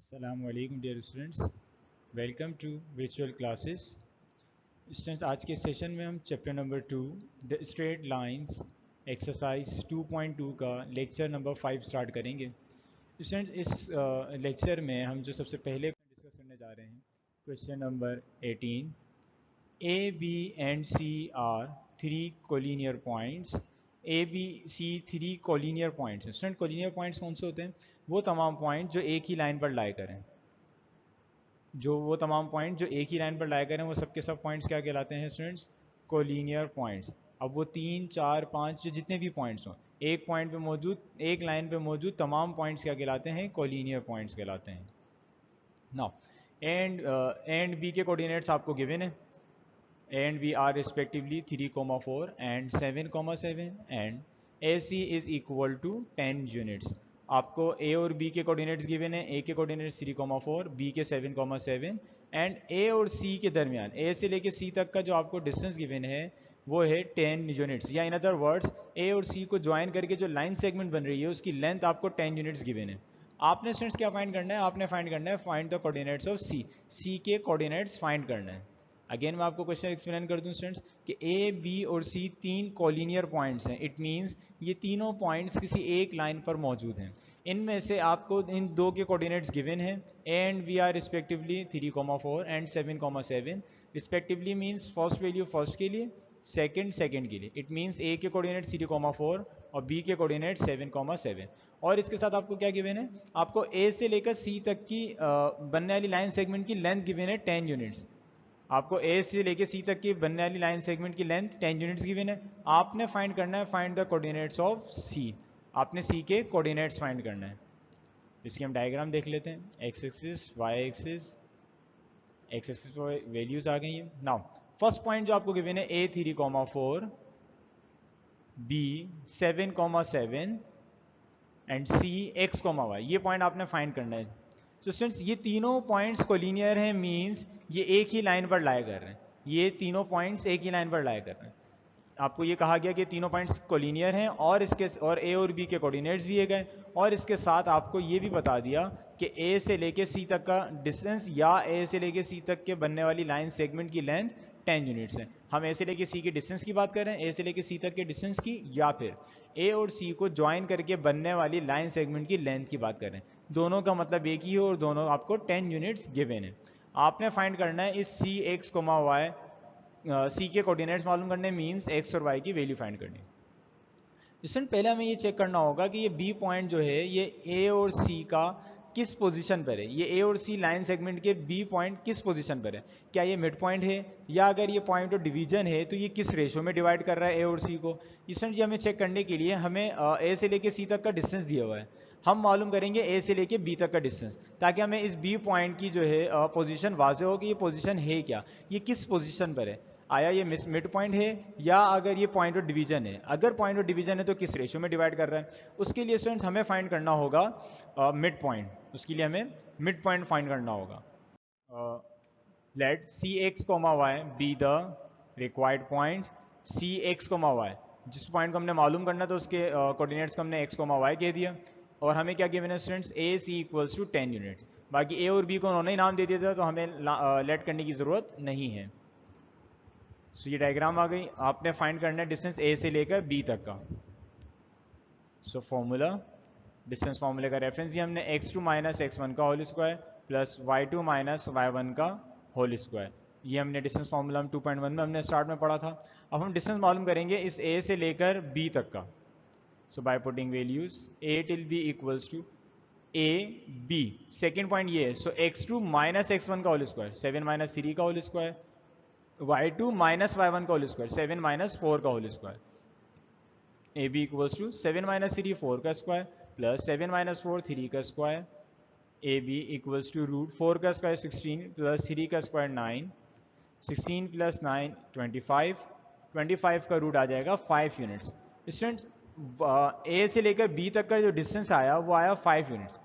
Assalamualaikum dear students, welcome to virtual classes. Students, आज के session में हम chapter number 2 the straight lines exercise 2.2 का लेक्चर नंबर 5 स्टार्ट करेंगे. स्टूडेंट, इस लेक्चर में हम जो सबसे पहले डिस्कस करने जा रहे हैं question number 18. A, B and C are three collinear points. A, B, C three collinear points हैं. स्टूडेंट, कोलिनियर पॉइंट्स कौन से होते हैं? वो तमाम पॉइंट जो एक ही लाइन पर लाई करें. वो तमाम पॉइंट जो एक ही लाइन पर लाई करें वो सबके सब पॉइंट्स क्या कहलाते हैं स्टूडेंट्स? Collinear points. अब वो 3, 4, 5 जो जितने भी पॉइंट्स हों, एक पॉइंट पे मौजूद, एक लाइन पे मौजूद तमाम पॉइंट्स क्या कहलाते हैं? कोलिनियर पॉइंट्स कहलाते हैं. नाउ एंड बी के कोऑर्डिनेट्स आपको गिवन है. And we are respectively 3,4 and 7,7 and AC is equal to 10 units. आपको A और B के कोऑर्डिनेट्स गिवन है. A के कोऑर्डिनेट्स 3,4, B के 7,7 एंड A और C के दरमियान A से लेके C तक का जो आपको डिस्टेंस गिवन है वो है 10 यूनिट्स. या इन अदर वर्ड्स A और C को ज्वाइन करके जो लाइन सेगमेंट बन रही है उसकी लेंथ आपको 10 यूनिट्स गिवन है. आपने स्टूडेंट्स क्या फाइंड करना है? आपने फाइंड करना है find the coordinates of C. C के कोऑर्डिनेट्स फाइंड करना है. अगेन मैं आपको क्वेश्चन एक्सप्लेन कर दूं स्टूडेंट्स कि ए, बी और सी तीन कोलिनियर पॉइंट्स हैं. इट मींस ये तीनों पॉइंट्स किसी एक लाइन पर मौजूद हैं. इनमें से आपको इन दो के कोऑर्डिनेट्स गिवन हैं. A and B are respectively 3,4 and 7,7 respectively. Means first value first के लिए, सेकंड के लिए. इट मींस ए के कोऑर्डिनेट 3,4 और बी के कोऑर्डिनेट 7,7. और इसके साथ आपको क्या गिवन है? आपको ए से लेकर सी तक की बनने वाली लाइन सेगमेंट की लेंथ गिवन है 10 यूनिट्स. आपको ए से लेके सी तक की बनने वाली लाइन सेगमेंट की लेंथ 10 यूनिट्स गिवन है. आपने फाइंड करना है फाइंड द कोऑर्डिनेट्स ऑफ सी. आपने सी के कोऑर्डिनेट्स फाइंड करना है. इसकी हम डायग्राम देख लेते हैं. X axis, Y axis, X axis पर वैल्यूज आ गई हैं. नाउ फर्स्ट पॉइंट जो आपको गिवन है ए 3,4, बी 7,7 एंड सी x,y. ये पॉइंट आपने फाइंड करना है. सो स्टूडेंट्स, ये तीनों पॉइंट्स कोलिनियर हैं. मींस ये एक ही लाइन पर लाई कर रहे हैं. ये तीनों पॉइंट्स एक ही लाइन पर लाई कर रहे हैं. आपको ये कहा गया कि तीनों पॉइंट्स कोलिनियर हैं और ए और बी के कोऑर्डिनेट्स दिए गए. और इसके साथ आपको ये भी बता दिया कि ए से लेके सी तक का डिस्टेंस या ए से लेके सी तक के बनने वाली लाइन सेगमेंट की लेंथ 10 यूनिट्स है. हम ए से लेके सी के डिस्टेंस की बात कर रहे हैं, ए से लेके सी तक के डिस्टेंस की, या फिर ए और सी को ज्वाइन करके बनने वाली लाइन सेगमेंट की लेंथ की बात कर रहे हैं. दोनों का मतलब एक ही है और दोनों आपको 10 यूनिट्स गिवन है. आपने फाइंड करना है इस सी एक्स कोमा वाई, सी के कोऑर्डिनेट्स मालूम करने. मींस एक्स और वाई की वैल्यू फाइंड करनी. स्टूडेंट, पहले हमें ये चेक करना होगा कि ये बी पॉइंट जो है ये ए और सी का किस पोजीशन पर है. ये ए और सी लाइन सेगमेंट के बी पॉइंट किस पोजीशन पर है? क्या ये मिड पॉइंट है, या अगर ये पॉइंट ऑफ डिवीजन है तो ये किस रेशो में डिवाइड कर रहा है ए और सी को? स्टूडेंट, ये हमें चेक करने के लिए हमें ए से लेके सी तक का डिस्टेंस दिया हुआ है. हम मालूम करेंगे ए से लेके बी तक का डिस्टेंस, ताकि हमें इस बी पॉइंट की जो है पोजीशन वाजे हो कि ये पोजीशन है क्या, ये किस पोजीशन पर है. आया ये मिड पॉइंट है, या अगर ये पॉइंट ऑफ डिवीजन है. अगर पॉइंट ऑफ डिवीजन है तो किस रेशियो में डिवाइड कर रहा है. उसके लिए स्टूडेंट्स हमें फाइंड करना होगा मिड पॉइंट. उसके लिए हमें मिड पॉइंट फाइंड करना होगा. Let C X comma Y be the required point. C X comma Y, जिस पॉइंट को हमने मालूम करना था उसके कोऑर्डिनेट्स को हमने एक्स कोमा वाई कह दिया. और हमें क्या गिवन है students? A C equals to 10 units. बाकी ए और बी को उन्होंने ही नाम दे दिया था तो हमें लेट करने की ज़रूरत नहीं है. सो ये डायग्राम आ गई. आपने फाइंड करना है डिस्टेंस ए से लेकर बी तक का. सो फॉर्मूला, डिस्टेंस फॉर्मूले का रेफरेंस दिया हमने x2 माइनस x1 का whole square plus y2 minus y1 का होल स्क्वायर. ये हमने डिस्टेंस फॉर्मूला 2.1 में हमने स्टार्ट में पढ़ा था. अब हम डिस्टेंस मालूम करेंगे इस a से लेकर b तक का. So by putting values a till b equals to a b. Second point ये है. सो x2 माइनस x1 का होल स्क्वायर 7 माइनस 3 का whole square, y2 minus y1 का होल स्क्वायर 7 माइनस 4 का whole square. A B equals to 7 minus 3 4 का square plus 7 minus 4 3 का square. A B equals to root 4 का square 16 plus 3 का square 9, 16 plus 9 25, 25 का root आ जाएगा 5 units. Students, ए से लेकर बी तक का जो डिस्टेंस आया वो आया 5 यूनिट्स.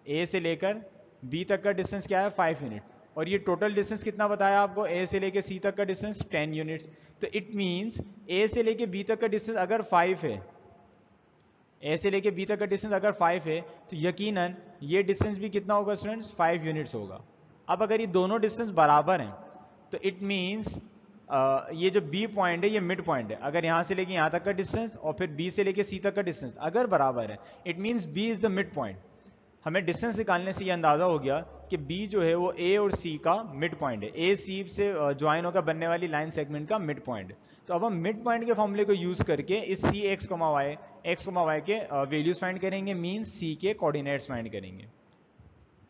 ए से लेकर बी तक का डिस्टेंस क्या है? 5 यूनिट. और ये टोटल डिस्टेंस कितना बताया आपको? ए से लेके सी तक का डिस्टेंस 10 यूनिट्स. तो इट मींस ए से लेके बी तक का डिस्टेंस अगर 5 है, ए से लेके बी तक का डिस्टेंस अगर 5 है तो यकीनन ये डिस्टेंस भी कितना होगा स्टूडेंट्स, 5 यूनिट्स होगा। अब अगर ये दोनों डिस्टेंस बराबर हैं तो इट मीन्स ये जो बी पॉइंट है ये मिड पॉइंट है। अगर यहाँ से लेके यहाँ तक का डिस्टेंस और फिर बी से लेके सी तक का डिस्टेंस अगर बराबर है, it means B is the mid point. हमें डिस्टेंस निकालने से ये अंदाजा हो गया कि बी जो है वो ए और सी का मिड पॉइंट है, ए सी से ज्वाइन होकर बनने वाली लाइन सेगमेंट का मिड पॉइंट है। तो अब हम मिड पॉइंट के फॉर्मूले को यूज करके इस सी एक्स वाई के वैल्यूज फाइंड करेंगे, मीन्स सी के कोऑर्डिनेट्स फाइंड करेंगे।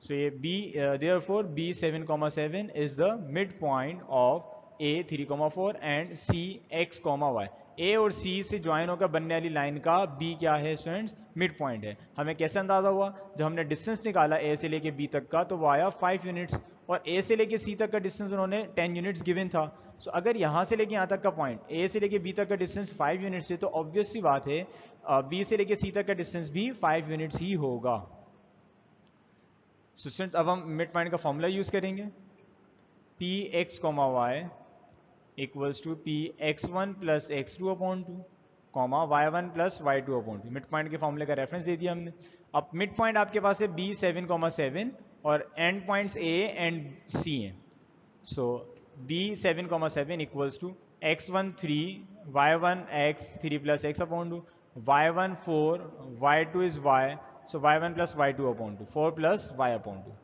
सो ये B therefore B 7,7 is the mid point of A 3,4 and C X Y. A और सी से ज्वाइन होकर बनने वाली लाइन का बी क्या है स्टूडेंट्स, मिड पॉइंट है। हमें कैसे अंदाजा हुआ, जब हमने डिस्टेंस निकाला ए से लेके बी तक का तो वो आया 5 यूनिट्स और ए से लेके सी तक का डिस्टेंस उन्होंने 10 यूनिट्स गिवन था। सो अगर यहाँ से लेके यहाँ तक का पॉइंट ए से लेके बी तक का डिस्टेंस 5 यूनिट्स है तो ऑब्वियस सी बात है बी से लेके सी तक का डिस्टेंस भी 5 यूनिट्स ही होगा। सो स्टूडेंट्स अब हम मिड पॉइंट का फॉर्मूला यूज करेंगे, P X Y equals to P x1 plus x2 upon 2 comma y1 plus y2 upon 2। Mid point के फॉर्मूले का रेफरेंस दे दिया हमने। अब मिड पॉइंट आपके पास है b 7,7 और end points a and c हैं। So b 7,7 equals to x1 3 y1 x 3 plus x upon 2 y1 4 y2 is y, so y1 plus y2 upon 2 4 plus y upon 2।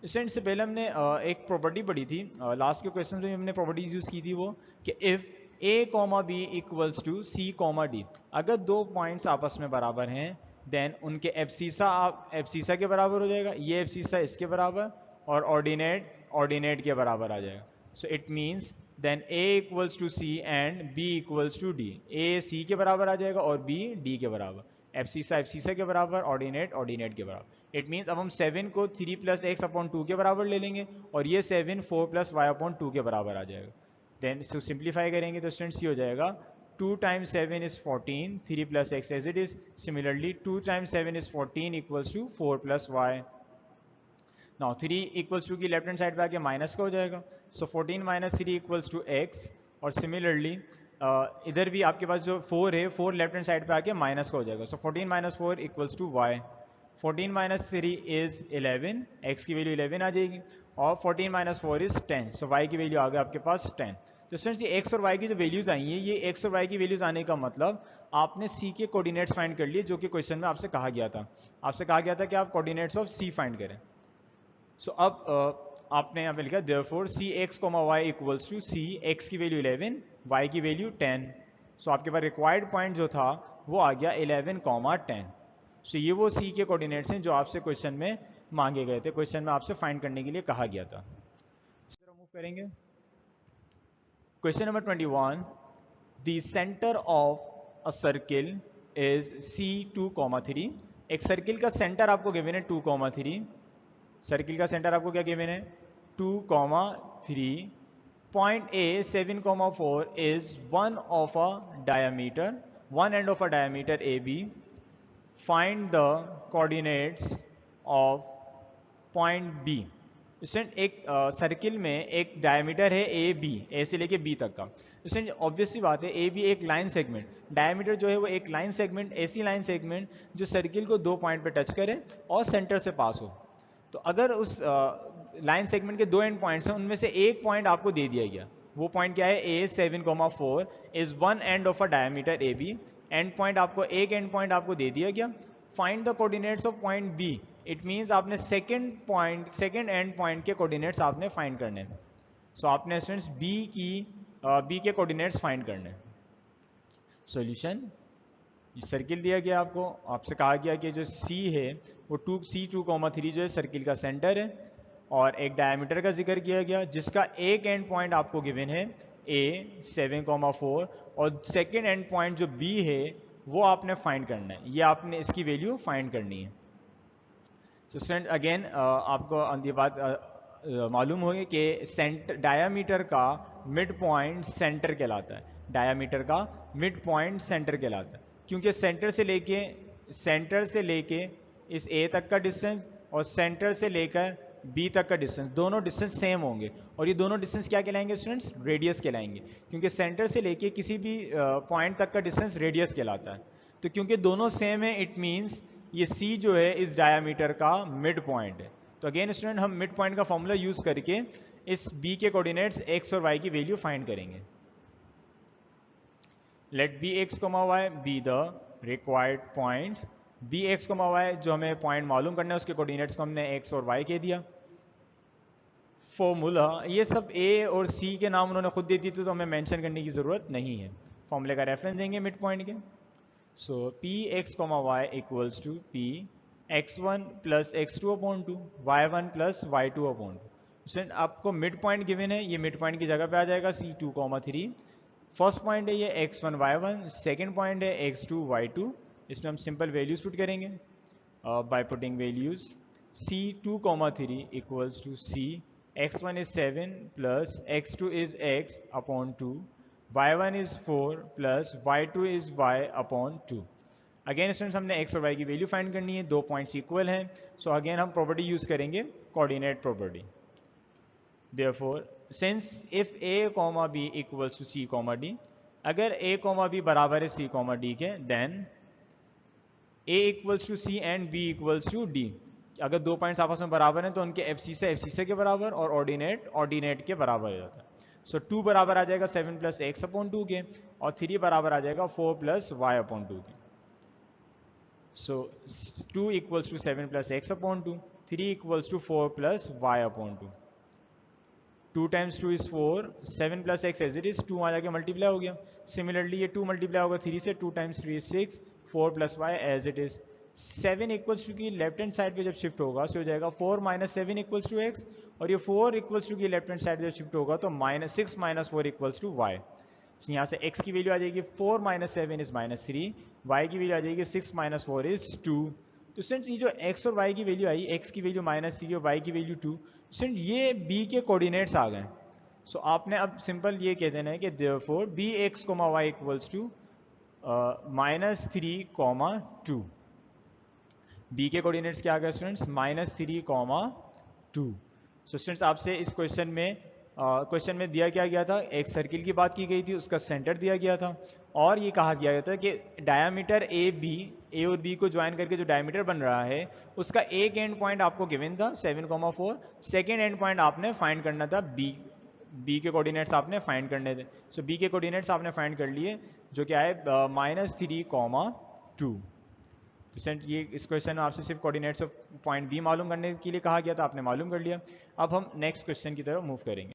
Student से पहले हमने एक property पढ़ी थी, लास्ट के question में हमने प्रॉपर्टीज यूज की थी वो कि if a comma B equals to C comma D, अगर दो पॉइंट्स आपस में बराबर हैं देन उनके एब्सीसा के बराबर हो जाएगा, ये एब्सीसा इसके बराबर और ऑर्डिनेट के बराबर आ जाएगा। So it means then a equals to C and b equals to D, a c के बराबर आ जाएगा और b d के बराबर, एब्सीसा के बराबर, ऑर्डिनेट के बराबर। इट मीन्स अब हम 7 को 3 प्लस एक्स अपॉन 2 के बराबर ले लेंगे और ये 7 4 प्लस वाई अपॉन 2 के बराबर आ जाएगा। देन इसको सिंप्लीफाई करेंगे तो स्टूडेंट्स ये हो जाएगा 2 times 7 is 14, 3 plus X as it is. Similarly 2 times 7 is 14 equals to 4 plus Y. Now 3 equals to की लेफ्ट हैंड साइड पे आके माइनस का हो जाएगा, so 14 minus 3 equals to X और सिमिलरली इधर भी आपके पास जो 4 है 4 लेफ्ट हैंड साइड पे आके माइनस का हो जाएगा, so 14 minus 4 equals to Y. 14 minus 3 is 11, x की वैल्यू 11 आ जाएगी और 14 माइनस 4 इज 10, सो y की वैल्यू आ गई आपके पास 10। तो स्टूडेंट्स ये x और y की जो वैल्यूज आई हैं, ये x और y की वैल्यूज आने का मतलब आपने c के कोऑर्डिनेट्स फाइंड कर लिए, जो कि क्वेश्चन में आपसे कहा गया था। आपसे कहा गया था कि आप कोऑर्डिनेट्स ऑफ c फाइंड करें। सो अब आपने यहाँ पे लिखा therefore C X Y equals to C X की वैल्यू 11, y की वैल्यू 10। सो आपके पास रिक्वायर्ड पॉइंट जो था वो आ गया 11, 10। सो ये वो सी के कोऑर्डिनेट्स हैं जो आपसे क्वेश्चन में मांगे गए थे, क्वेश्चन में आपसे फाइंड करने के लिए कहा गया था। मूव करेंगे question number 21। The centre of a circle is C2,3। एक सर्किल का सेंटर आपको गिवन है 2,3। सर्किल का सेंटर आपको क्या गिवन है 2,3। Point A 7,4 is one of a diameter, one end of a diameter AB। Find the coordinates of point B. एक circle में एक डायमीटर है ए बी, ए से लेके बी तक का। स्टूडेंट ऑब्वियस सी बात है ए बी एक लाइन सेगमेंट, डायमीटर जो है वो एक लाइन सेगमेंट, ऐसी लाइन सेगमेंट जो सर्किल को दो पॉइंट पे टच करे और सेंटर से पास हो। तो अगर उस लाइन सेगमेंट के दो एंड पॉइंट्स हैं, उनमें से एक पॉइंट आपको दे दिया गया, वो पॉइंट क्या है A 7,4 is one end of a diameter A B. End point आपको एक एंड पॉइंट आपको दे दिया गया। Find the coordinates of point B. It means आपने सेकंड एंड पॉइंट के कोऑर्डिनेट्स आपने फाइंड करने हैं। सो आपने स्टूडेंट्स बी के कोऑर्डिनेट्स फाइंड करने हैं। सॉल्यूशन, ये सर्किल दिया गया आपको, आपसे कहा गया कि जो सी है वो C2,3 जो है सर्किल का सेंटर है और एक डायमीटर का जिक्र किया गया जिसका एक एंड पॉइंट आपको गिवन है A 7,4 और सेकेंड एंड पॉइंट जो B है वो आपने फाइंड करना है, ये आपने इसकी वैल्यू फाइंड करनी है। सो स्टूडेंट अगेन आपको ये बात मालूम होगी कि डायामीटर का मिड पॉइंट सेंटर कहलाता है, डायामीटर का मिड पॉइंट सेंटर कहलाता है, क्योंकि सेंटर से लेके इस A तक का डिस्टेंस और सेंटर से लेकर B तक का डिस्टेंस, दोनों डिस्टेंस सेम होंगे और ये दोनों डिस्टेंस क्या कहलाएंगे स्टूडेंट्स, रेडियस कहलाएंगे, क्योंकि सेंटर से लेके किसी भी पॉइंट तक का डिस्टेंस रेडियस कहलाता है। तो क्योंकि दोनों सेम है इट मीन्स ये सी जो है इस डायामीटर का मिड पॉइंट है। तो अगेन स्टूडेंट हम मिड पॉइंट का फॉर्मूला यूज करके इस बी के कोऑर्डिनेट्स एक्स और वाई की वैल्यू फाइंड करेंगे। Let B X comma Y be the required point. B X comma Y जो हमें पॉइंट मालूम करना है उसके कोऑर्डिनेट्स को हमने एक्स और वाई कह दिया। फॉर्मूला ये सब ए और सी के नाम उन्होंने खुद दे दी थी तो हमें मेंशन करने की ज़रूरत नहीं है, फॉर्मूले का रेफरेंस देंगे मिड पॉइंट के। So P X comma Y equals to P x1 plus x2 upon two y1 plus y2 upon two. आपको मिड पॉइंट गिवन है, ये मिड पॉइंट की जगह पे आ जाएगा C2, 3। फर्स्ट पॉइंट है ये x1 y1, सेकेंड पॉइंट है x2 y2। इसमें हम सिंपल वैल्यूज पुट करेंगे by putting values C2, 3 equals to C x1 is 7 plus x2 is x upon 2, y1 is 4 plus y2 is y upon 2। Again students हमने x और y की value find करनी है, दो points equal हैं। So again हम property use करेंगे coordinate property. Therefore since if a, b equals to c, d, अगर a, b बराबर है c, d के, then a equals to c and b equals to d। अगर दो points आपस में बराबर हैं तो उनके एफसीसा के बराबर और ऑर्डिनेट के बराबर हो जाता है। सो 2 बराबर आ जाएगा 7 प्लस एक्स अपॉन 2 के, और 3 बराबर आ जाएगा 4 प्लस वाई अपॉन 2 के। So 2 equals to 7 plus X upon 2, 3 equals to 4 plus Y upon 2। 2 times 2 is 4, 7 plus X as it is, 2 आ जाके मल्टीप्लाई हो गया। सिमिलरली ये 2 मल्टीप्लाई होगा 3 से, 2 times 3 is 6, 4 plus Y as it is. 7 equals to की left hand side पे जब शिफ्ट होगा तो हो जाएगा 4 माइनस 7 इक्वल्स टू एक्स, और ये 4 इक्वल्स टू की लेफ्ट हैंड साइड पे जब शिफ्ट होगा तो -6 माइनस 4 इक्वल्स टू वाई। यहाँ से x की वैल्यू आ जाएगी 4 माइनस 7 इज -3, y की वैल्यू आ जाएगी 6 माइनस 4 इज 2। तो स्टूडेंट्स ये जो x और y की वैल्यू आई, x की वैल्यू -3 और y की वैल्यू 2, स्टूडेंट ये b के कोऑर्डिनेट्स आ गए। सो आपने अब सिंपल ये कह देना है कि therefore bx, y equals to -3, 2। B के कोऑर्डिनेट्स क्या आ गए स्टूडेंट्स, -3, 2। सो स्टूडेंट्स आपसे इस क्वेश्चन में दिया क्या गया था, एक सर्किल की बात की गई थी, उसका सेंटर दिया गया था, और ये कहा गया था कि डायामीटर ए और बी को ज्वाइन करके जो डायामीटर बन रहा है उसका एक एंड पॉइंट आपको गिवन था 7, 4, सेकेंड एंड पॉइंट आपने फाइंड करना था बी के कोऑर्डिनेट्स आपने फाइंड करने थे। सो बी के कोऑर्डिनेट्स आपने फाइंड कर लिए जो क्या है -3, 2। तो सेंट ये इस क्वेश्चन में आपसे सिर्फ कोऑर्डिनेट्स ऑफ पॉइंट बी मालूम करने के लिए कहा गया था, आपने मालूम कर लिया। अब हम नेक्स्ट क्वेश्चन की तरफ मूव करेंगे।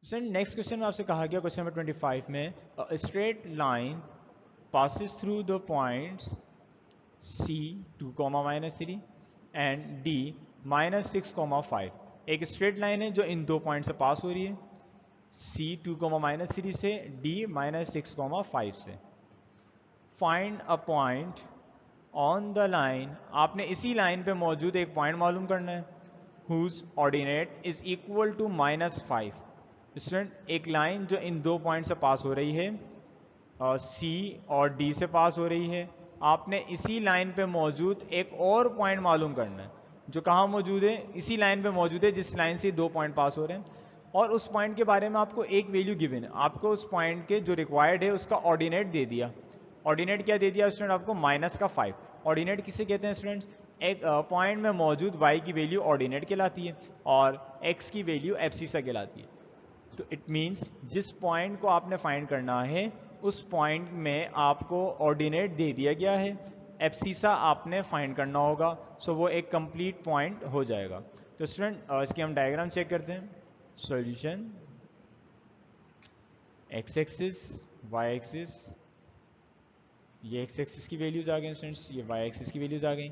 सेंट नेक्स्ट क्वेश्चन में आपसे कहा गया क्वेश्चन नंबर 25 में, straight line passes through the points C 2, -3 and D -6, 5। एक स्ट्रेट लाइन है जो इन दो पॉइंट से पास हो रही है, C 2, -3 से, D -6, 5 से। Find a point on the line, आपने इसी लाइन पे मौजूद एक पॉइंट मालूम करना है, whose ordinate is equal to -5। Student एक लाइन जो इन दो पॉइंट से पास हो रही है, सी और डी से पास हो रही है, आपने इसी लाइन पे मौजूद एक और पॉइंट मालूम करना है जो कहाँ मौजूद है, इसी लाइन पे मौजूद है जिस लाइन से दो पॉइंट पास हो रहे हैं, और उस पॉइंट के बारे में आपको एक वैल्यू गिवन है। आपको उस पॉइंट के जो रिक्वायर्ड है उसका ऑर्डिनेट दे दिया। ऑर्डिनेट क्या दे दिया स्टूडेंट आपको, -5। ऑर्डिनेट किसे कहते हैं स्टूडेंट्स, एक पॉइंट में मौजूद y की वैल्यू ऑर्डिनेट कहलाती है और x की वैल्यू एब्सिसा कहलाती है। तो इट मीन्स जिस पॉइंट को आपने फाइंड करना है उस पॉइंट में आपको ऑर्डिनेट दे दिया गया है, एब्सिसा आपने फाइंड करना होगा। सो वो एक कंप्लीट पॉइंट हो जाएगा। तो स्टूडेंट इसकी हम डायग्राम चेक करते हैं। Solution, X axis, Y axis, ये एक्स एक्सिस की वैल्यूज आ गई स्टूडेंट्स, ये वाई एक्सिस की वैल्यूज आ गई।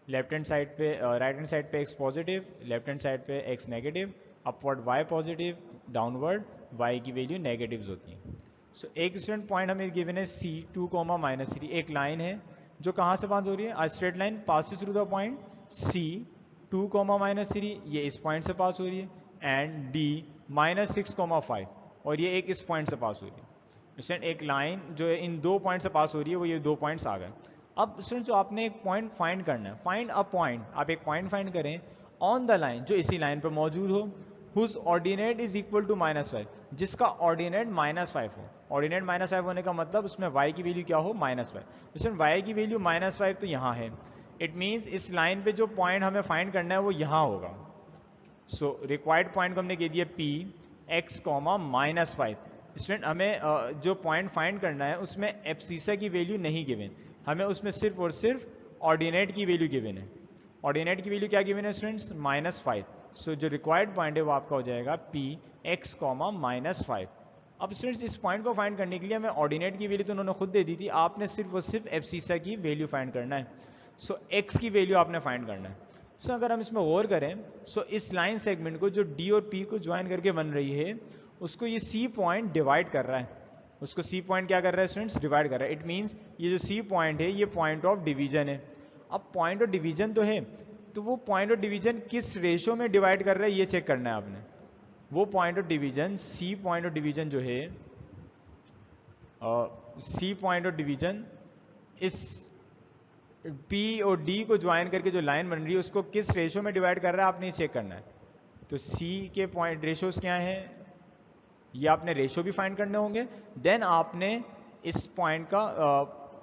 लेफ्ट हैंड साइड पे राइट हैंड साइड पे X positive, left hand side पे X negative, upward Y positive, downward Y की वैल्यू नेगेटिव्स होती हैं। सो एक स्टूडेंट पॉइंट हमें गिवन है C 2, -3, एक लाइन है जो कहाँ से पास हो रही है, आ straight line passes through the point C 2, -3, ये इस पॉइंट से पास हो रही है, एंड D -6, 5, और ये एक इस पॉइंट से पास हो रही है। स्टूडेंट एक लाइन जो है इन दो पॉइंट से पास हो रही है, वो ये दो पॉइंट्स आ गए। अब स्टूडेंट जो आपने एक पॉइंट फाइंड करना है, फाइंड अ पॉइंट, आप एक पॉइंट फाइंड करें ऑन द लाइन जो इसी लाइन पर मौजूद हो, whose ordinate is equal to -5, जिसका ऑर्डिनेट -5 हो। ऑर्डिनेट -5 होने का मतलब उसमें y की वैल्यू क्या हो, -5। इसमें y की वैल्यू -5 तो यहाँ है, इट मीन्स इस लाइन पे जो पॉइंट हमें फाइंड करना है वो यहाँ होगा। सो रिक्वायर्ड पॉइंट को हमने कह दिया p x, -5। स्टूडेंट हमें जो पॉइंट फाइंड करना है उसमें एब्सिसा की वैल्यू नहीं गिवन, हमें उसमें सिर्फ और सिर्फ ऑर्डिनेट की वैल्यू गिवन है। ऑर्डिनेट की वैल्यू क्या गिवन है स्टूडेंट्स, -5। सो जो रिक्वायर्ड पॉइंट है वो आपका हो जाएगा p x, -5। अब स्टूडेंट्स इस पॉइंट को फाइंड करने के लिए हमें ऑर्डिनेट की वैल्यू तो उन्होंने खुद दे दी थी, आपने सिर्फ और सिर्फ एब्सिसा की वैल्यू फाइंड करना है। सो x की वैल्यू आपने फाइंड करना है। सो अगर हम इसमें गौर करें, सो इस लाइन सेगमेंट को जो d और p को ज्वाइन करके बन रही है उसको ये c पॉइंट डिवाइड कर रहा है, उसको c पॉइंट क्या कर रहा है स्टूडेंट्स, डिवाइड कर रहा है। इट मीन्स ये जो c पॉइंट है ये पॉइंट ऑफ डिवीजन है। अब पॉइंट ऑफ डिवीजन तो है, तो वो पॉइंट ऑफ डिवीजन किस रेशो में डिवाइड कर रहा है ये चेक करना है आपने। वो point of division c point of division जो है c पॉइंट ऑफ डिवीजन इस p और d को ज्वाइन करके जो लाइन बन रही है उसको किस रेशो में डिवाइड कर रहा है आपने ये चेक करना है। तो c के पॉइंट रेशोज क्या हैं, ये आपने रेशो भी फाइंड करने होंगे, देन आपने इस पॉइंट का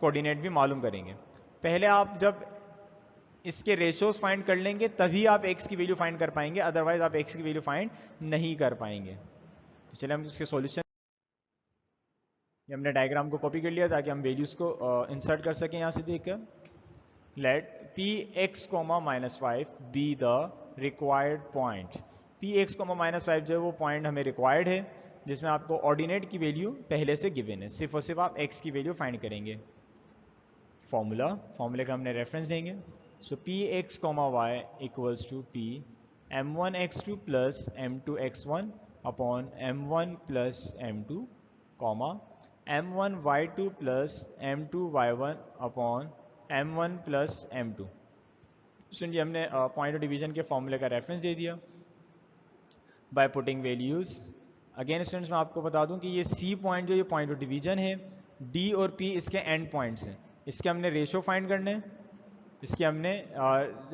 कोऑर्डिनेट भी मालूम करेंगे। पहले आप जब इसके रेशोज फाइंड कर लेंगे तभी आप x की वैल्यू फाइंड कर पाएंगे, अदरवाइज आप x की वैल्यू फाइंड नहीं कर पाएंगे। तो चलिए हम इसके सॉल्यूशन, ये हमने डायग्राम को कॉपी कर लिया ताकि हम वैल्यूज को इंसर्ट कर सकें यहाँ से देखकर। Let p x, -5 be the required point. p x, -5 जो है वो पॉइंट हमें रिक्वायर्ड है जिसमें आपको ऑर्डिनेट की वैल्यू पहले से गिवन है, सिर्फ और सिर्फ आप x की वैल्यू फाइंड करेंगे। फॉर्मूले का हमने रेफरेंस देंगे। So p x, y equals to p m1 x2 plus m2 x1 upon m1 plus m2, m1 y2 plus m2 y1 upon m1 plus m2। सुनिए हमने पॉइंट ऑफ डिवीजन के फॉर्मूले का रेफरेंस दे दिया bye putting values. Again students मैं आपको बता दूं कि ये c पॉइंट जो ये पॉइंट ऑफ डिवीजन है, d और p इसके एंड पॉइंट्स हैं, इसके हमने रेशो फाइंड करने हैं, इसके हमने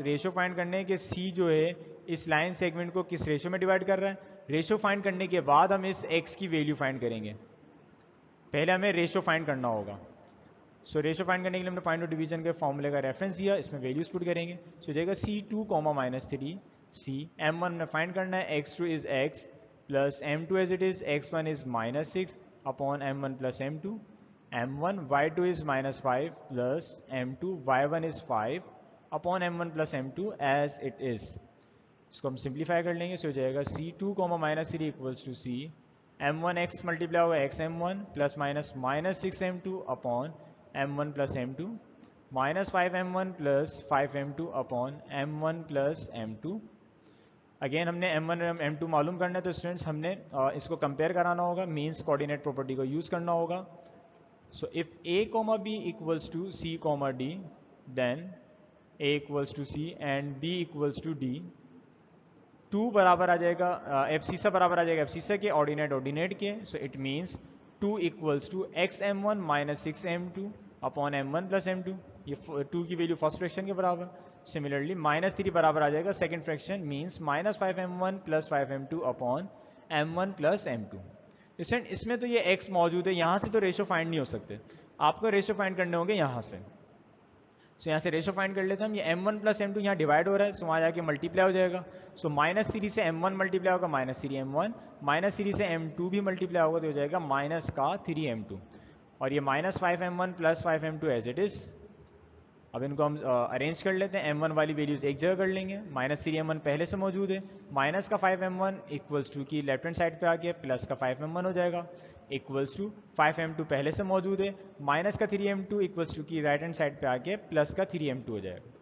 रेशो फाइंड करने हैं कि c जो है इस लाइन सेगमेंट को किस रेशो में डिवाइड कर रहा है। रेशो फाइंड करने के बाद हम इस x की वैल्यू फाइंड करेंगे, पहले हमें रेशो फाइंड करना होगा। सो रेशो फाइंड करने के लिए हमने पॉइंट ऑफ डिवीजन के फॉर्मूले का रेफरेंस दिया, इसमें वैल्यूज पुट करेंगे। सो जाएगा c2, -3 c, m1 में फाइंड करना है, x2 is x plus m2 as it is, x1 is -6 upon m1 plus m2, m1 y2 is -5 plus m2 y1 is 5 upon m1 plus m2 as it is. इसको हम simplify कर लेंगे। सो हो जाएगा c2, -3 equals to c m1x multiply होगा xm1 plus -6m2 upon m1 plus m2 -5m1 plus 5m2 upon m1 plus m2। Again हमने m1 और m2 मालूम करना है, तो स्टूडेंट्स हमने इसको कंपेयर कराना होगा, मीन्स कोऑर्डिनेट प्रॉपर्टी को यूज करना होगा। So if a, b equals to c, d, then a equals to c and b equals to d। 2 बराबर आ जाएगा एब्सिसा बराबर आ जाएगा एब्सिसा के, ऑर्डिनेट के। So it means 2 equals to xm1 -6m2 upon m1 plus m2, ये 2 की वैल्यू फर्स्ट फ्रैक्शन के बराबर। सिमिलरली -3 बराबर आ जाएगा second fraction, means -5m1 plus 5m2 upon m1 plus m2। Student इसमें तो ये x मौजूद है, यहाँ से तो रेशो फाइंड नहीं हो सकते, आपको रेशो फाइंड करने होंगे यहाँ से। सो यहाँ से रेशो फाइंड कर लेते हैं हम। ये m1 प्लस m2 यहाँ डिवाइड हो रहा है, सो वहाँ जाके मल्टीप्लाई हो जाएगा। सो -3 से m1 मल्टीप्लाई होगा, -3m1, -3 से m2 भी मल्टीप्लाई होगा तो हो जाएगा -3m2, और ये -5m1 plus 5m2 as it is. अब इनको हम अरेंज कर लेते हैं, m1 वाली वैल्यूज एक जगह कर लेंगे, -3m1 पहले से मौजूद है, माइनस का 5m1 इक्वल्स टू की लेफ्ट हैंड साइड पे आ गया, प्लस का 5m1 हो जाएगा इक्वल्स टू 5m2 पहले से मौजूद है, माइनस का 3m2 इक्वल्स टू की राइट हैंड साइड पे आके प्लस का 3m2 हो जाएगा।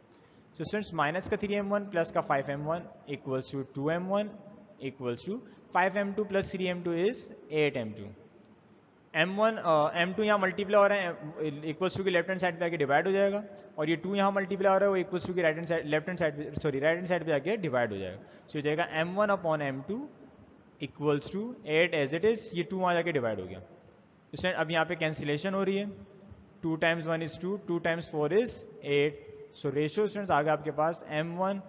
सो स्टूडेंट्स माइनस का 3m1 प्लस का 5m1 equals to 2m1 equals to 5m2 plus 3m2 is 8m2। m2 यहाँ मल्टीप्लाई हो रहा है इक्वल्स टू की लेफ्ट हैंड साइड पे आके डिवाइड हो जाएगा, और ये 2 यहाँ मल्टीप्लाई हो रहा है वो इक्वल्स टू की राइट हैंड साइड पे आके डिवाइड हो जाएगा। सो हो जाएगा m1 upon m2 equals to 8 as it is, ये 2 वहाँ जाके डिवाइड हो गया। इसमें अब यहाँ पे कैंसिलेशन हो रही है, 2 times 1 is 2, 2 times 4 is 8। So ratio students आ गया आपके पास m1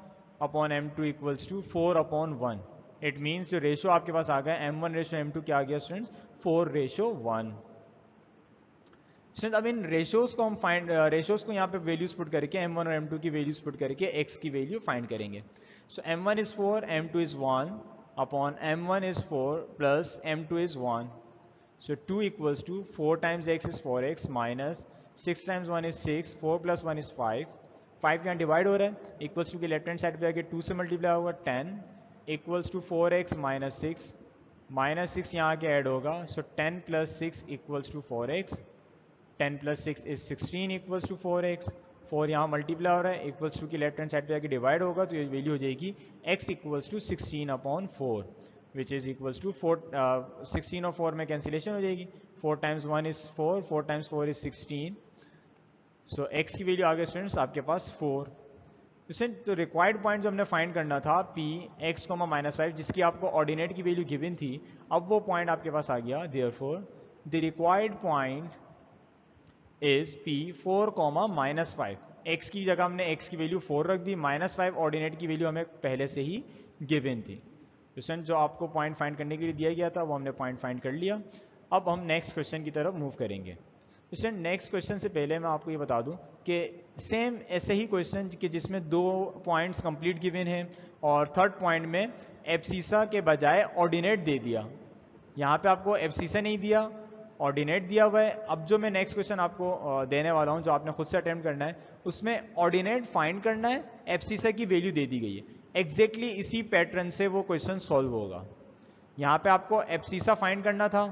upon m2 equals to 4 upon 1, it means जो रेशो आपके पास आ गया m1 रेशो m2 क्या आ गया स्टूडेंट्स 4:1। स्टूडेंट अब इन रेशोज को हम फाइंड रेशोज को यहाँ पे वैल्यूज पुट करके m1 और m2 की वैल्यूज पुट करके x की वैल्यू फाइंड करेंगे। सो m1 is 4, m2 is 1 upon m1 is 4 plus m2 is 1। So 2 equals to 4 times x is 4x minus 6 times 1 is 6, 4 plus 1 is 5, 5 यहाँ divide हो रहा है, इक्वल्स टू के left hand side पे आके 2 से मल्टीप्लाई होगा 10 इक्वल्स टू 4x माइनस 6 यहाँ आके ऐड होगा, so 10 plus 6 equals to 4x, 10 plus 6 is 16 equals to 4x, 4 यहाँ मल्टीप्लाई हो रहा है, इक्वल्स टू की लेफ्ट हैंड साइड पे आके डिवाइड होगा तो ये वैल्यू हो जाएगी x equals to 16 upon 4 which is equals to 16 और 4 में कैंसिलेशन हो जाएगी, 4 times 1 is 4, 4 times 4 is 16। So x की वैल्यू आ गई स्टूडेंट्स आपके पास 4। तो रिक्वायर्ड पॉइंट जो हमने फाइंड करना था p x, -5 जिसकी आपको ऑर्डिनेट की वैल्यू गिवन थी, अब वो पॉइंट आपके पास आ गया। Therefore the required point is p 4, -5। x की जगह हमने x की वैल्यू 4 रख दी, -5 ऑर्डिनेट की वैल्यू हमें पहले से ही गिवन थी। क्वेश्चन जो आपको पॉइंट फाइंड करने के लिए दिया गया था वो हमने पॉइंट फाइंड कर लिया। अब हम नेक्स्ट क्वेश्चन की तरफ मूव करेंगे। क्वेश्चन नेक्स्ट क्वेश्चन से पहले मैं आपको ये बता दूं कि सेम ऐसे ही क्वेश्चन कि जिसमें 2 पॉइंट्स कंप्लीट गिवन हैं और थर्ड पॉइंट में एब्सिसा के बजाय ऑर्डिनेट दे दिया, यहाँ पे आपको एब्सिसा नहीं दिया, ऑर्डिनेट दिया हुआ है। अब जो मैं नेक्स्ट क्वेश्चन आपको देने वाला हूँ जो आपने खुद से अटेम्प्ट करना है, उसमें ऑर्डिनेट फाइंड करना है, एब्सिसा की वैल्यू दे दी गई है। एग्जैक्टली इसी पैटर्न से वो क्वेश्चन सॉल्व होगा। यहाँ पे आपको एब्सिसा फाइंड करना था,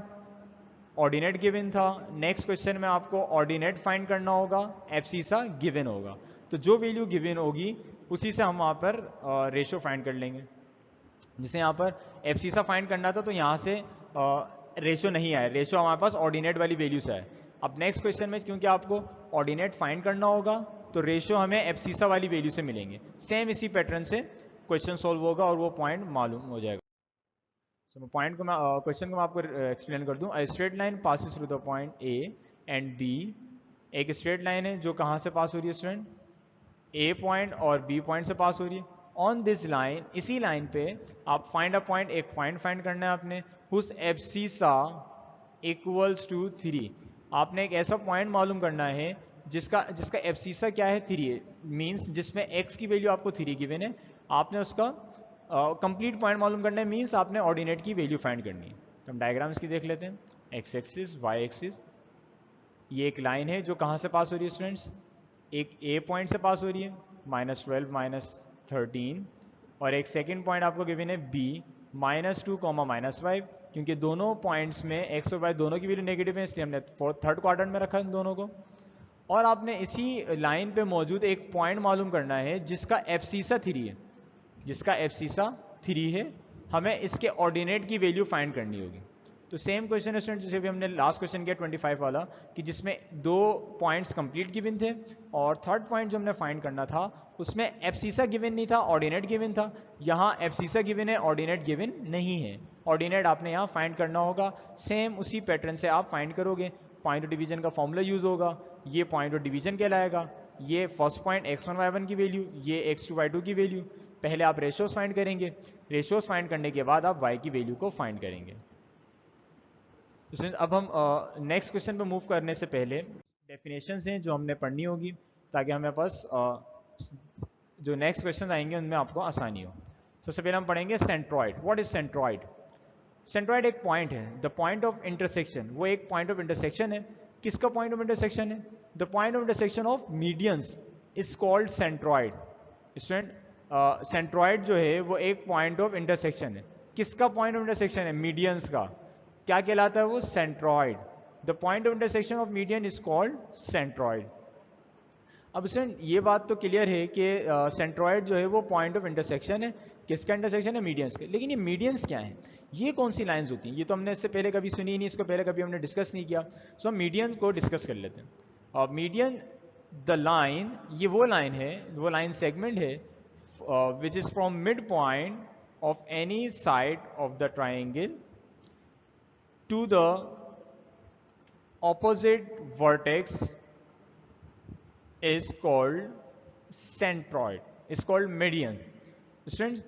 ऑर्डिनेट गिवन था, नेक्स्ट क्वेश्चन में आपको ऑर्डिनेट फाइंड करना होगा, एब्सिसा गिवन होगा। तो जो वैल्यू गिवन होगी उसी से हम वहाँ पर रेशो फाइंड कर लेंगे। जैसे यहाँ पर एब्सिसा फाइंड करना था तो यहाँ से रेशो नहीं आया, रेशो हमारे पास ऑर्डिनेट वाली वैल्यू से है। अब नेक्स्ट क्वेश्चन में क्योंकि आपको ऑर्डिनेट फाइंड करना होगा तो रेशो हमें एब्सिसा वाली वैल्यू से मिलेंगे। सेम इसी पैटर्न से क्वेश्चन सॉल्व होगा और वो पॉइंट मालूम हो जाएगा। So, पॉइंट को मैं क्वेश्चन को मैं आपको एक्सप्लेन कर दूं। A straight line passes through the point A and B. एक स्ट्रेट लाइन है जो कहाँ से पास हो रही है स्टूडेंट, ए पॉइंट और बी पॉइंट से पास हो रही है। ऑन दिस लाइन, इसी लाइन पे आप फाइंड अ पॉइंट, एक पॉइंट फाइंड करना है आपने, हुज एब्सिसा इक्वल्स टू 3। आपने एक ऐसा पॉइंट मालूम करना है जिसका एब्सिसा क्या है 3 है, मीन्स जिसमें x की वैल्यू आपको 3 गिवन है। आपने उसका कंप्लीट पॉइंट मालूम करना है, मीन्स आपने ऑर्डिनेट की वैल्यू फाइंड करनी है। तो हम डायग्राम्स की देख लेते हैं। एक्स एक्सिस, वाई एक्सिस, ये एक लाइन है जो कहाँ से पास हो रही है स्टूडेंट्स, एक ए पॉइंट से पास हो रही है, -12 -13, और एक सेकेंड पॉइंट आपको गिवन है बी, -2, -5, क्योंकि दोनों पॉइंट्स में एक्स और वाई दोनों की वैल्यू नेगेटिव है, इसलिए हमने थर्ड क्वाड्रेंट में रखा इन दोनों को। और आपने इसी लाइन पे मौजूद एक पॉइंट मालूम करना है जिसका एब्सिसा 3 है, जिसका एब्सिसा 3 है। हमें इसके ऑर्डिनेट की वैल्यू फाइंड करनी होगी। तो सेम क्वेश्चन है स्टूडेंट जैसे भी हमने लास्ट क्वेश्चन किया 25 वाला, कि जिसमें 2 पॉइंट्स कंप्लीट गिवन थे और थर्ड पॉइंट जो हमने फाइंड करना था उसमें एब्सिसा गिवन नहीं था, ऑर्डिनेट गिवन था। यहाँ एब्सिसा गिवन है, ऑर्डिनेट गिवन नहीं है। ऑर्डिनेट आपने यहाँ फाइंड करना होगा। सेम उसी पैटर्न से आप फाइंड करोगे। पॉइंट ऑफ डिवीजन का फॉर्मूला यूज होगा, ये पॉइंट ऑफ डिवीजन कहलाएगा। ये फर्स्ट पॉइंट x1 y1 की वैल्यू, ये x2 y2 की वैल्यू। पहले आप रेशियोज फाइंड करेंगे, रेशियोज फाइंड करने के बाद आप y की वैल्यू को फाइंड करेंगे। अब हम नेक्स्ट क्वेश्चन पे मूव करने से पहले डेफिनेशंस हैं जो हमने पढ़नी होगी, ताकि हमें पास जो नेक्स्ट क्वेश्चन आएंगे उनमें आपको आसानी हो। सबसे पहले हम पढ़ेंगे centroid. What is centroid? Centroid एक पॉइंट है, द पॉइंट ऑफ इंटरसेक्शन। वो एक पॉइंट ऑफ इंटरसेक्शन है। किसका पॉइंट ऑफ इंटरसेक्शन है? The point of intersection of medians is called centroid. Student, centroid जो है वो एक पॉइंट ऑफ इंटरसेक्शन है। किसका पॉइंट ऑफ इंटरसेक्शन है? मीडियंस का। क्या कहलाता है वो? Centroid. The point of intersection of median is called centroid. अब स्टूडेंट ये बात तो क्लियर है कि सेंट्रॉइड जो है वो पॉइंट ऑफ इंटरसेक्शन है। किसका इंटरसेक्शन है? मीडियंस के। लेकिन ये मीडियंस क्या है? ये कौन सी लाइंस होती हैं? ये तो हमने इससे पहले कभी सुनी नहीं, इसको पहले कभी हमने डिस्कस नहीं किया। सो हम मीडियन को डिस्कस कर लेते हैं। और मीडियन, द लाइन, ये वो लाइन है, वो लाइन सेगमेंट है which is from mid point of any side of the triangle to the opposite vertex is called centroid, is called median. Students,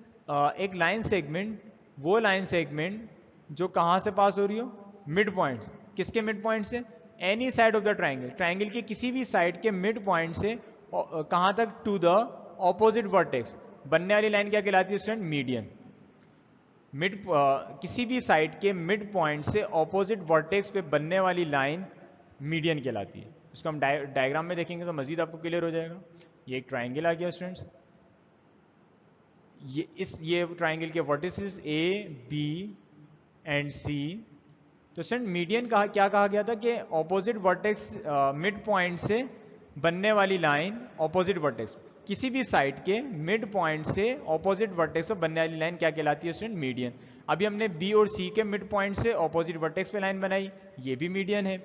एक लाइन सेगमेंट वो लाइन सेगमेंट जो कहाँ से पास हो रही हो, मिड पॉइंट। किसके मिड पॉइंट से? Any side of the triangle, triangle के किसी भी साइड के मिड पॉइंट से कहाँ तक, टू द ऑपोजिट वर्टेक्स। बनने वाली लाइन क्या कहलाती है स्टूडेंट? मीडियन। मिड किसी भी साइड के मिड पॉइंट से ऑपोजिट वर्टेक्स पे बनने वाली लाइन मीडियन कहलाती है। इसको हम डायग्राम में देखेंगे तो मजीद आपको क्लियर हो जाएगा। ये एक ट्राइंगल आ गया स्टूडेंट्स, ये ट्राइंगल के वर्टिसेस ए बी एंड सी। तो स्टूडेंट मीडियन क्या कहा गया था कि ऑपोजिट वर्टेक्स मिड पॉइंट से बनने वाली लाइन, ऑपोजिट वर्टेक्स किसी भी साइड के मिड पॉइंट से ऑपोजिट वर्टेक्स पर बनने वाली लाइन क्या कहलाती है स्टूडेंट? मीडियन। अभी हमने बी और सी के मिड पॉइंट से ऑपोजिट वर्टेक्स पे लाइन बनाई, ये भी मीडियन है।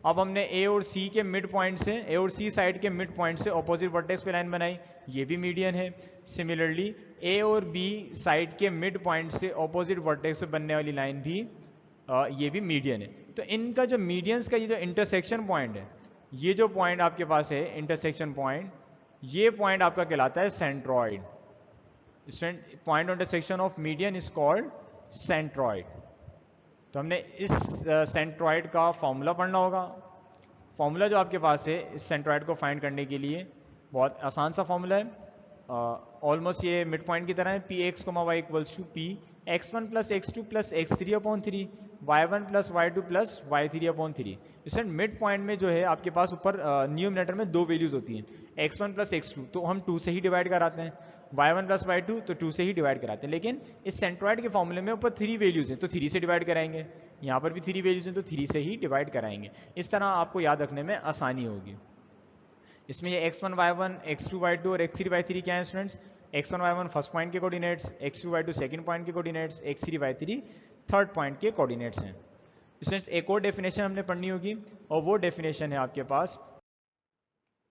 अब हमने ए और सी के मिड पॉइंट से, ए और सी साइड के मिड पॉइंट से ऑपोजिट वर्टेक्स पे लाइन बनाई, ये भी मीडियन है। सिमिलरली ए और बी साइड के मिड पॉइंट से ऑपोजिट वर्टेक्स पे बनने वाली लाइन भी ये भी मीडियन है। तो इनका जो मीडियंस का ये जो इंटरसेक्शन पॉइंट है, ये जो पॉइंट आपके पास है इंटरसेक्शन पॉइंट, ये पॉइंट आपका कहलाता है centroid. Point of intersection of median is called centroid. तो हमने इस सेंट्रॉइड का फॉर्मूला पढ़ना होगा। फॉर्मूला जो आपके पास है इस सेंट्रॉइड को फाइंड करने के लिए बहुत आसान सा फॉर्मूला है, ऑलमोस्ट ये मिड पॉइंट की तरह है। P X comma Y equals to P X one plus X two plus X three upon three, Y one plus Y two plus Y three upon three. इसमें mid point में जो है आपके पास ऊपर numerator में दो वैल्यूज होती हैं, X one plus X two, तो हम टू से ही डिवाइड कराते हैं, Y one plus Y two तो टू से ही डिवाइड कराते हैं। लेकिन इस सेंट्रॉइड के फॉर्मूले में ऊपर थ्री वैल्यूज हैं तो थ्री से डिवाइड कराएंगे, यहाँ पर भी थ्री वैल्यूज हैं तो थ्री से ही डिवाइड कराएंगे। इस तरह आपको याद रखने में आसानी होगी। इसमें ये x1 y1 x2 y2 और x3 y3 क्या है students? x1 y1 first point के coordinates, x2 y2 second point के coordinates, x3 y3 third point के कोऑर्डिनेट्स हैं। स्टूडेंट्स एक और डेफिनेशन हमने पढ़नी होगी और वो डेफिनेशन है आपके पास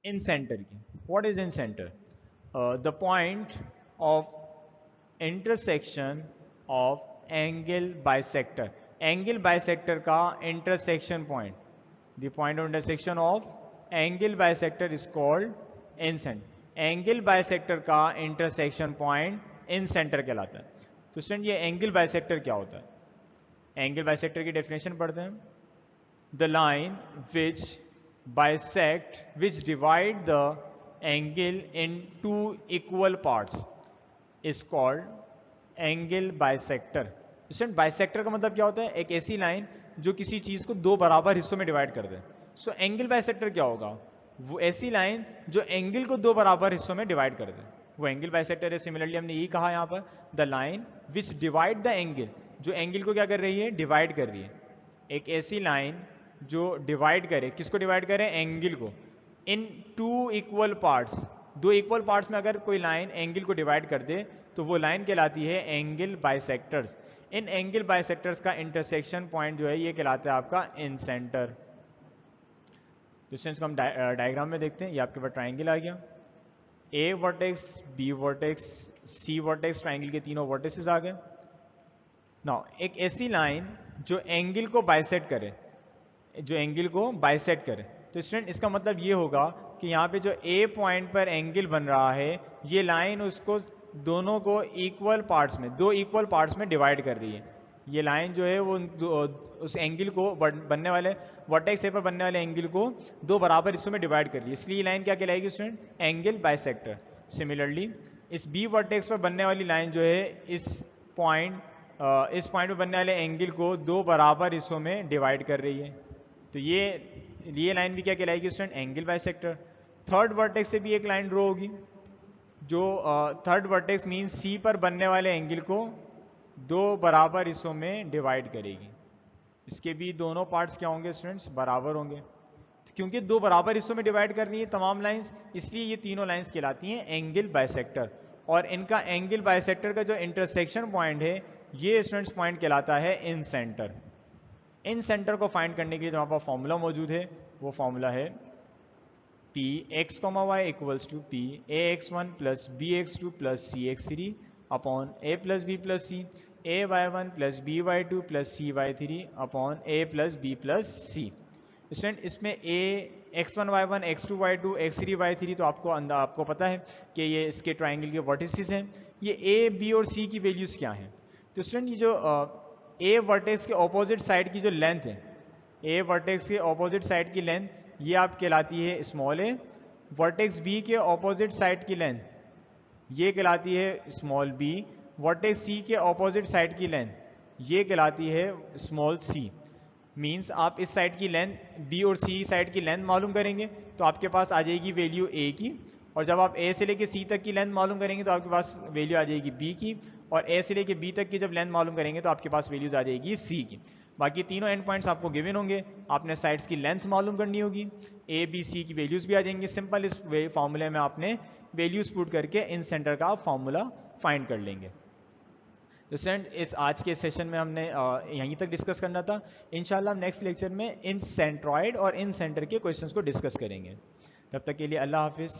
इन सेंटर की। What is incentre? The point of intersection of angle bisector. Angle bisector का intersection point, the point of intersection of angle bisector is called incentre. Angle bisector का intersection point incentre कहलाता है। तो student ये angle bisector क्या होता है? Angle bisector की डेफिनेशन पढ़ते हैं। The line which bisect, which divide the angle in two equal parts is called angle bisector. Student bisector का मतलब क्या होता है? एक ऐसी लाइन जो किसी चीज को दो बराबर हिस्सों में डिवाइड कर दे। सो एंगल बाइसेक्टर क्या होगा? वो ऐसी लाइन जो एंगल को दो बराबर हिस्सों में डिवाइड कर दे, वो एंगल बाइसेक्टर है। सिमिलरली हमने यही कहा यहाँ पर, the line which divide the angle, जो एंगल को क्या कर रही है? डिवाइड कर रही है। एक ऐसी लाइन जो डिवाइड करे, किसको डिवाइड करे? एंगल को, इन टू इक्वल पार्ट्स, दो इक्वल पार्ट्स में अगर कोई लाइन एंगल को डिवाइड कर दे तो वो लाइन कहलाती है एंगल बाइसेक्टर्स। इन एंगल बाइसेक्टर्स का इंटरसेक्शन पॉइंट जो है ये कहलाता है आपका इन सेंटर। डिस्टेंस को हम डायग्राम में देखते हैं। ये आपके पास ट्राइंगल आ गया, ए वर्टेक्स, बी वर्टेक्स, सी वर्टेक्स, ट्राइंगल के तीनों वर्टेक्सेस आ गए। नाउ एक ऐसी लाइन जो एंगल को बाइसेक्ट करे, जो एंगल को बाइसेक्ट करे, तो स्टूडेंट इसका मतलब ये होगा कि यहाँ पे जो ए पॉइंट पर एंगल बन रहा है, ये लाइन उसको दोनों को इक्वल पार्ट्स में, दो इक्वल पार्ट्स में डिवाइड कर रही है। ये लाइन जो है वो उस एंगल को बनने वाले वर्टेक्स ए पर बनने वाले एंगल को दो बराबर हिस्सों में डिवाइड कर रही है, इसलिए ये लाइन क्या कहलाएगी स्टूडेंट? Angle bisector. सिमिलरली इस बी वर्टेक्स पर बनने वाली लाइन जो है इस पॉइंट पर बनने वाले एंगल को दो बराबर हिस्सों में डिवाइड कर रही है, तो ये लाइन भी क्या कहलाएगी student? Angle bisector. Third vertex से भी एक लाइन ड्रॉ होगी जो थर्ड वर्टेक्स मींस सी पर बनने वाले एंगल को दो बराबर हिस्सों में डिवाइड करेगी। इसके भी दोनों पार्ट्स क्या होंगे स्टूडेंट्स? बराबर होंगे। तो क्योंकि दो बराबर हिस्सों में डिवाइड कर रही है तमाम लाइंस, इसलिए ये तीनों लाइंस कहलाती हैं एंगल बाइसेक्टर। और इनका एंगल बाइसेक्टर का जो इंटरसेक्शन पॉइंट है ये स्टूडेंट्स पॉइंट कहलाता है इन सेंटर। इन सेंटर को फाइंड करने के लिए जो हमारे पास फॉर्मूला मौजूद है वो फॉर्मूला है P X comma Y equals to P A X one plus B X two plus C X three upon A plus B plus C, A Y one plus B Y two plus C Y three upon A plus B plus C. Student इसमें A X one Y one, X two Y two, X three Y three तो आपको पता है कि ये इसके triangle के vertices हैं। ये ए बी और सी की वैल्यूज क्या हैं? तो स्टूडेंट ये जो ए वर्टेक्स के ऑपोजिट साइड की जो लेंथ है, ए वर्टेक्स के ऑपोजिट साइड की लेंथ ये आप कहलाती है स्मॉल ए। वर्टेक्स बी के ऑपोजिट साइड की लेंथ ये कहलाती है स्मॉल बी। वर्टेक्स सी के ऑपोजिट साइड की लेंथ ये कहलाती है स्मॉल सी। मीन्स आप इस साइड की लेंथ बी और सी साइड की लेंथ मालूम करेंगे तो आपके पास आ जाएगी वैल्यू ए की, और जब आप ए से लेके सी तक की लेंथ मालूम करेंगे तो आपके पास वैल्यू आ जाएगी बी की, और ए से लेके बी तक की जब लेंथ मालूम करेंगे तो आपके पास वैल्यूज आ जाएगी सी की। बाकी तीनों एंड पॉइंट्स आपको गिवन होंगे, आपने साइड्स की लेंथ मालूम करनी होगी, ए बी सी की वैल्यूज भी आ जाएंगे। सिंपल इस फॉर्मूले में आपने वैल्यूज पुट करके इन सेंटर का फॉर्मूला फाइंड कर लेंगे। तो स्टूडेंट इस आज के सेशन में हमने यहीं तक डिस्कस करना था। इंशाल्लाह हम नेक्स्ट लेक्चर में इन सेंट्रॉइड और इन सेंटर के क्वेश्चंस को डिस्कस करेंगे। तब तक के लिए अल्लाह हाफिज़।